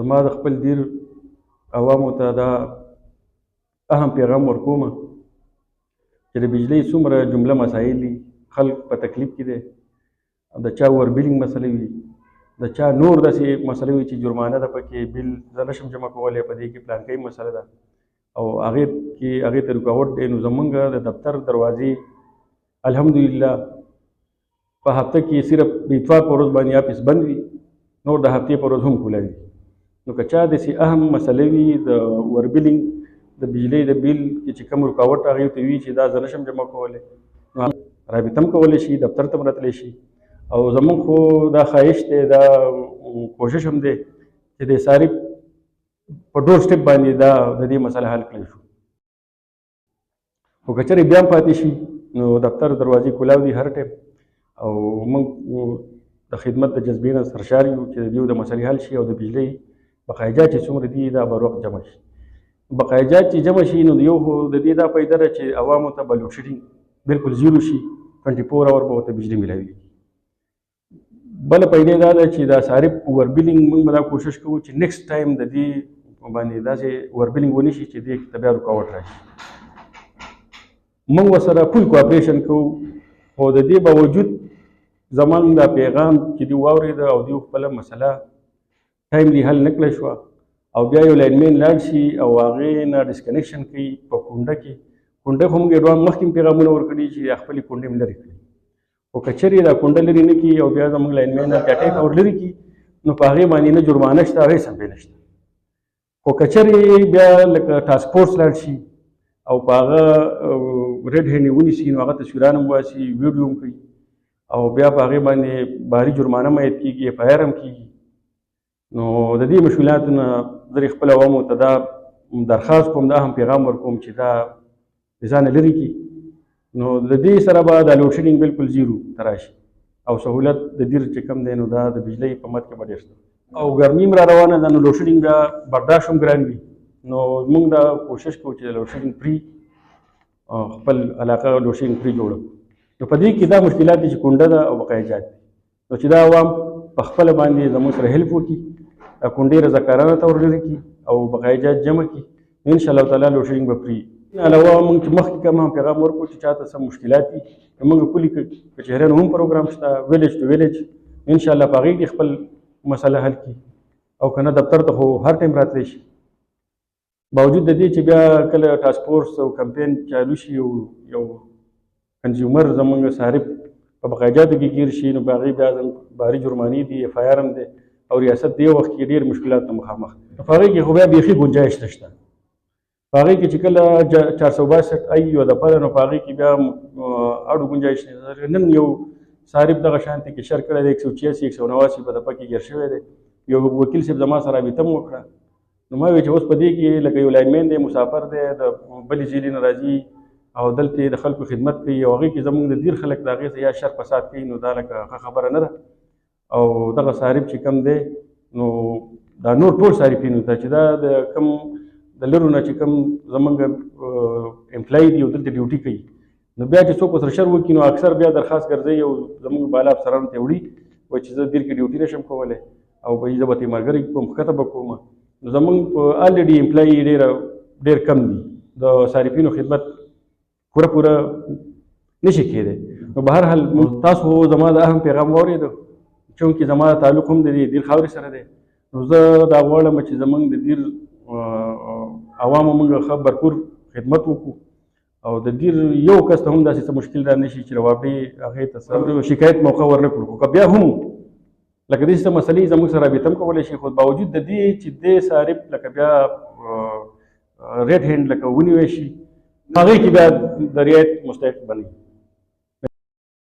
زما د خپل دیر عوامو ته دا اهم پیغام ورکوم چې د بجلۍ څومره جمله مسایل دي، خلک په تکلیف کې دي، د چا وربیلینګ مسلې وي، د چا نور داسې مسلې وي چې جرمانه ده پکې، بل زه نشم جمع کولی، په دې کې پلانکۍ مسله ده او هغې ته رکاوټ دی. نو زمونږ د دفتر دروازې الحمدلله په هفته کې صرف د اتوار په ورځ باندې آفس بند وي، نور د هفتې په ورځ هم کھولا وي. نو که چا داسې اهم مسلې وي د وربیلینګ د بجلۍ د بیل کې چې کوم رکاوټ هغې ته وي چې دا زه نشم جمع کولی، نو رابطه هم کولی شي، دفتر ته هم راتلی شي. او زمونږ خو دا خواهش دی، دا کوشش هم دی چې د صارف په ډور سټپ باندې دا د دې مسله حل کړی شو. خو که چېرې بیا هم پاتې شي نو دفتر دروازې کولاو دي هر ټایم، او موږ د خدمت د جذبې نه سرشار یو چې د دې د مسلې حل شي او د بجلۍ بقایجات چې څومره دي دا بر وخت جمع شي. بقایجات چې جمع شي نو یو خو د دې دا فایده ده چې عوامو ته به لوډ شیډینګ بالکل زیرو شي، 24 اور به ورته بجلي میلاوي. بله فایده دا ده چې دا صارف وربیلینګ موږ به دا کوشش کوو چې نیکسټ ټایم د دې باندې داسې وربیلینګ ونه شي چې دې ته بیا رکاوټ راشي. موږ ورسره فول کوآپریشن کوو، خو د دې باوجود زموږ دا پیغام چې دوی واورېده او دوی خپله مسله ټایملی حل نه کړی شوه او بیا یو لاینمین لاړ شي او هغې نه ډسکنیکشن کوي په کونډه کې. کونډه خو موږ ایډوانس مخکې پیغامونه ورکړي چې خپلې کونډې هم لرې کړي، خو که چېرې دا کونډه لرې نه کړي او بیا زموږ لاینمین ډاټا یې ور لرې کړي نو په هغې باندې نه جرمانه شته، هغې سمبې نشته. خو که چېرې بیا لکه ټاسک فورس لاړ شي او په هغه ریډ هینډ یې ونیسي نو هغه تصویران هم باسي، ویډیو هم کوي او بیا په هغې باندې باري جرمانه هم عاید کېږي، ایف آی آر هم کېږي. نو د دې مشکلاتو نه زه خپل عوامو ته دا درخواست کوم، دا هم پیغام ورکوم چې دا د ځانه لرې کړي. نو د دې سره به دا لوډ شیډینګ بالکل زیرو ته راشي او سهولت د دیر چې کوم دی نو دا د بجلۍ په مد کې به ډېر شته. او ګرمي هم را روانه ده نو لوډ شیډینګ بیا برداشت هم ګران وي. نو موږ دا کوشش کوو چې د لوډ شیډینګ فري خپل علاقه لوډ شیډینګ فري جوړه کړو. نو په دې کې دا مشکلات دي چې کونډه ده او بقایجات دي، نو چې دا عوام په خپله باندې زموږ سره هیلپ وکړي، کونډې رضاکارانه ته ور لرې کړي او بقایجات جمع کړي، نو انشاءالله تعالی لوډ شیډینګ به فري. علاوه موږ چې مخکې کوم هم پیغام ورکړو چې چاته څه مشکلات دي موږ پولي کچهریانو هم پروګرام شته، ویلیج ټو ویلیج، انشاءالله په هغې کې خپل مسله حل کړي. او که نه دفتر ته خو هر ټایم راتلی شي. باوجود د دې چې بیا کله ټاسک فورس او کمپین چالو شي او یو کنزیومر زموږ صارف په بقایجاتو کې ګیر شي نو په هغې بیا باري جرمانې دي، ایف آی آر هم دی او ریاست دې وخت کې ډېر مشکلاتو مخامخ. په هغې کې خو بیا بیخي ګنجایش نشته. په هغې کې چې کله 462 آی یو دفعه نو په هغې کې بیا اړو ګنجایش نشته. نن یو صارف دغه شانتې کې شر کړی دی 186 189 په دفعه کې ګیر شوی دی. یو وکیل صاحب زما سره رابطه هم وکړه، نو ما ویل چې اوس په دې کې لکه یو لاینمین دی، مسافر دی، د بلې ضلعې نه راځي او دلته د خلکو خدمت کوي او هغې کې زموږ د دیر خلک د هغې څه یا شر فساد کوي، نو دا لکه ښه خبره نه ده. او دغه صارف چې کوم دی نو دا نور ټول صارفینو ته چې دا د کوم د لرو نه چې کوم زموږ امپلای دي او دلته ډیوټي کوي، نو بیا چې څوک ورسره شر وکړي نو اکثر بیا درخواست ګرځوي او زموږ بالا افسرانو ته وړي وایي چې زه دیر کې ډیوټي نشم کولی او به زه به ترې ملګري کوم ښکته به کوم. نو زموږ الریډي امپلای ډېر کم دي، د صارفینو خدمت پوره نشي کېدی. نو به هر حال تاسو زما د اهم پیغام واورېدو، چونکې زما تعلق هم د دیر خاورې سره دی، نو زه دا غواړم چې زموږ د دیر عوامو موږ ښه برپور خدمت وکړو او د دیر یو کس ته هم داسې څه مشکل دا نشي چې روابطې هغې ته شکایت موقع ورنه کړو. خو که بیا هم لکه داسې څه مسلې زموږ سره رابطه هم کولی شي، خو باوجود د دې چې دې صارف لکه بیا ریډ هینډ لکه ونیوی شي، هغې کې بیا د رعایت مستحق بنوي.